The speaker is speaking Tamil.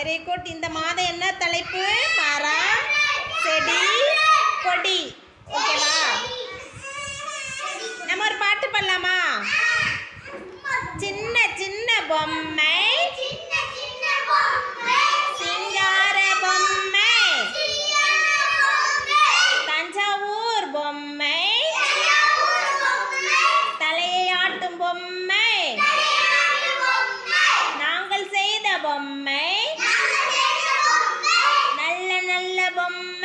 Very good. இந்த மாதம் என்ன தலைப்பு? மரம், செடி, கொடி. ஓகேவா? நம்ம ஒரு பாட்டு பாடலாமா? சின்ன சின்ன பொம்மை, சிங்கார பொம்மை, தஞ்சாவூர் பொம்மை, தலையை ஆட்டும் பொம்மை, நாங்கள் செய்த பொம்மை, நல்ல நல்ல பொம்மை.